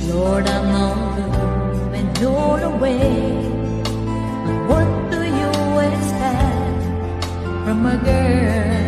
Lord, I know you've endured away. But what do you expect from a girl